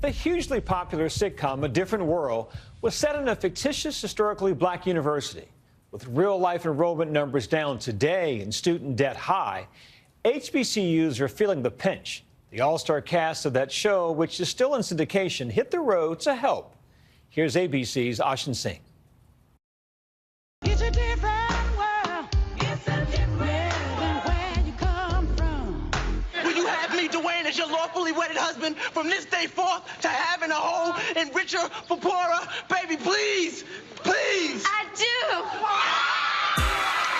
The hugely popular sitcom A Different World was set in a fictitious historically black university. With real-life enrollment numbers down today and student debt high, HBCUs are feeling the pinch. The all-star cast of that show, which is still in syndication, hit the road to help. Here's ABC's Ashin Singh. It's a different world. It's a different than where you come from. Will you have me, Dwayne, as your lawfully wedded husband from this day forth to having a whole and richer for poorer? Baby, please, please. I do.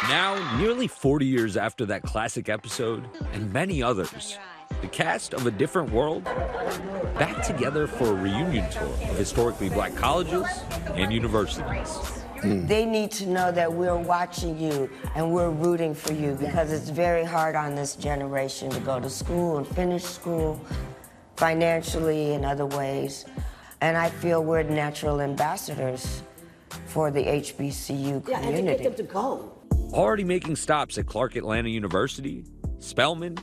Now, nearly 40 years after that classic episode, and many others, the cast of A Different World back together for a reunion tour of historically black colleges and universities. They need to know that we're watching you and we're rooting for you, because it's very hard on this generation to go to school and finish school financially and other ways. And I feel we're natural ambassadors for the HBCU community. And to get them to go. Already making stops at Clark Atlanta University, Spelman,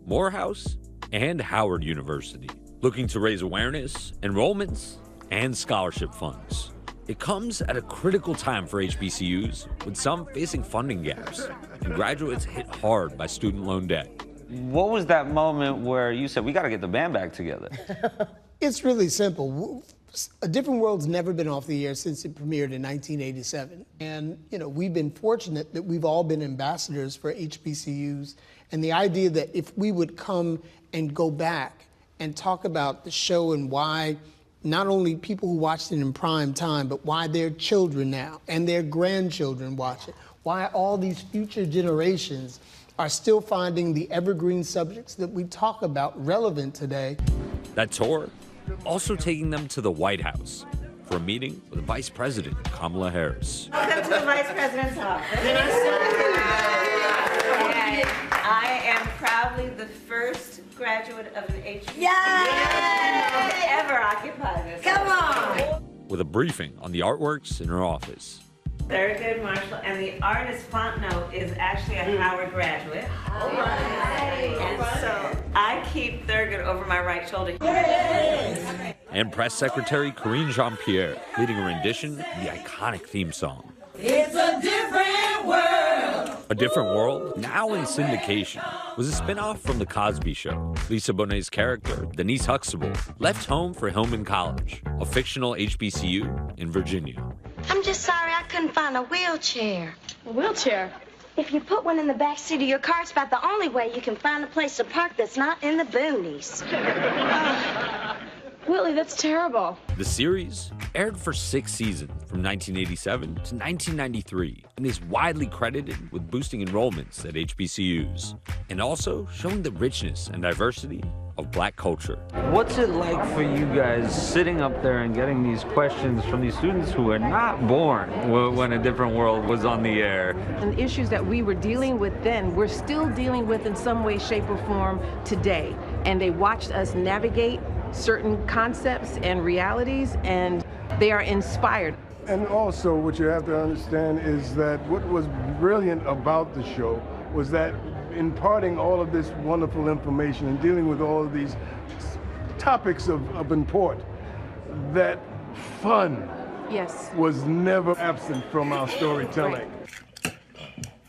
Morehouse, and Howard University, looking to raise awareness, enrollments, and scholarship funds. It comes at a critical time for HBCUs, with some facing funding gaps and graduates hit hard by student loan debt. What was that moment where you said, we got to get the band back together? It's really simple. A Different World's never been off the air since it premiered in 1987. And, we've been fortunate that we've all been ambassadors for HBCUs. And the idea that if we would come and go back and talk about the show and why not only people who watched it in prime time, but why their children now and their grandchildren watch it, why all these future generations are still finding the evergreen subjects that we talk about relevant today. That tour also taking them to the White House for a meeting with Vice President Kamala Harris. Welcome to the Vice President's office. I am proudly the first graduate of an HBCU to ever occupy this. Come on! With a briefing on the artworks in her office. Thurgood Marshall, and the artist Fontenot is actually a Howard graduate. All right. And so I keep Thurgood over my right shoulder. And Press Secretary Karine Jean-Pierre leading a rendition of the iconic theme song. It's a different world. A Different World, now in syndication, was a spin-off from The Cosby Show. Lisa Bonet's character, Denise Huxtable, left home for Hillman College, a fictional HBCU in Virginia. I'm just sorry I couldn't find a wheelchair. A wheelchair? If you put one in the back seat of your car, it's about the only way you can find a place to park that's not in the boonies. Willie, that's terrible. The series aired for 6 seasons from 1987 to 1993 and is widely credited with boosting enrollments at HBCUs and also showing the richness and diversity of black culture. What's it like for you guys sitting up there and getting these questions from these students who were not born when A Different World was on the air? And the issues that we were dealing with then, we're still dealing with in some way, shape, or form today. And they watched us navigate certain concepts and realities, and they are inspired. And also what you have to understand is that what was brilliant about the show was that imparting all of this wonderful information and dealing with all of these topics of import, that fun was never absent from our storytelling. Right.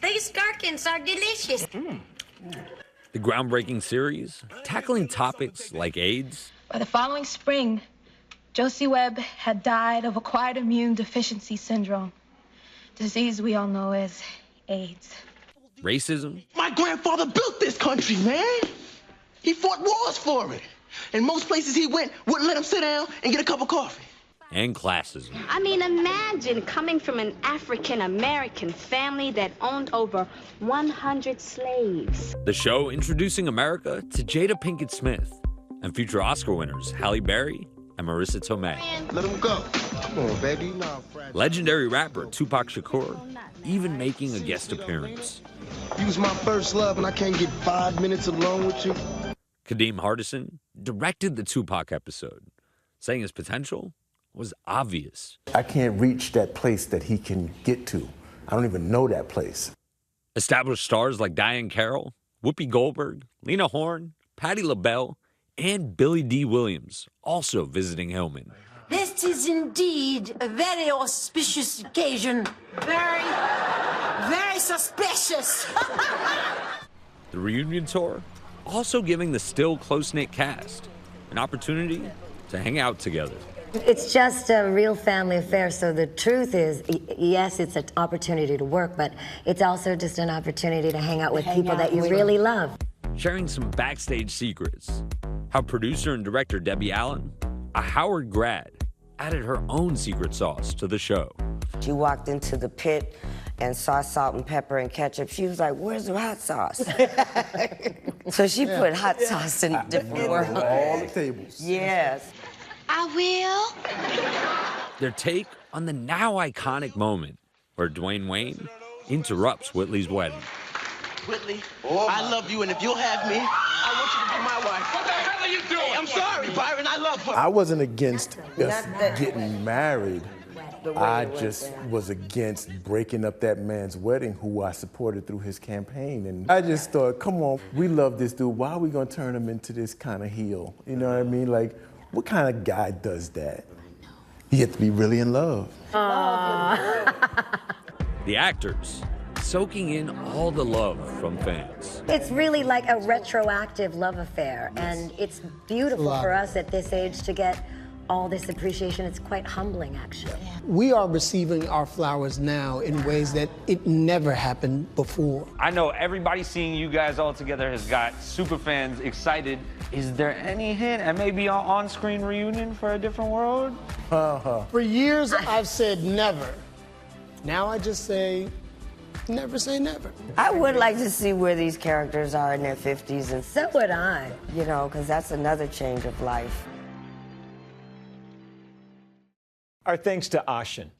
These gherkins are delicious. The groundbreaking series, tackling topics like AIDS. By the following spring, Josie Webb had died of acquired immune deficiency syndrome, disease we all know as AIDS. Racism. My grandfather built this country, man. He fought wars for it. And most places he went wouldn't let him sit down and get a cup of coffee. And classism. I mean, imagine coming from an African-American family that owned over 100 slaves. The show introducing America to Jada Pinkett Smith and future Oscar winners Halle Berry and Marissa Tomei. Let him go. Come on, baby. Legendary rapper Tupac Shakur even making a guest appearance. You was my first love and I can't get 5 minutes alone with you. Kadeem Hardison directed the Tupac episode, saying his potential was obvious. I can't reach that place that he can get to. I don't even know that place. Established stars like Diane Carroll, Whoopi Goldberg, Lena Horne, Patti LaBelle, and Billy D. Williams, also visiting Hillman. This is indeed a very auspicious occasion. Very, very suspicious. The reunion tour also giving the still close-knit cast an opportunity to hang out together. It's just a real family affair, so the truth is, yes, it's an opportunity to work, but it's also just an opportunity to hang out with people that you really love. Sharing some backstage secrets. How producer and director Debbie Allen, a Howard grad, added her own secret sauce to the show. She walked into the pit and saw salt and pepper and ketchup. She was like, where's the hot sauce? So she put hot sauce in different worlds. All the tables. Yes. I will. Their take on the now iconic moment where Dwayne Wayne interrupts Whitley's wedding. Whitley, I love you, and if you'll have me, I want you to be my wife. What the hell are you doing? Hey, I'm sorry, Byron, I love her. I wasn't against us getting married. I just was against breaking up that man's wedding, who I supported through his campaign. And I just thought, come on, we love this dude. Why are we going to turn him into this kind of heel? You know what I mean? Like, what kind of guy does that? He had to be really in love. The actors soaking in all the love from fans. It's really like a retroactive love affair, and it's beautiful for us at this age to get all this appreciation. It's quite humbling, actually. We are receiving our flowers now in ways that it never happened before. I know everybody seeing you guys all together has got super fans excited. Is there any hint at maybe an on-screen reunion for A Different World? For years, I've said never. Now I just say, never say never. I would like to see where these characters are in their 50s. And so would I. You know, because that's another change of life. Our thanks to Ashen.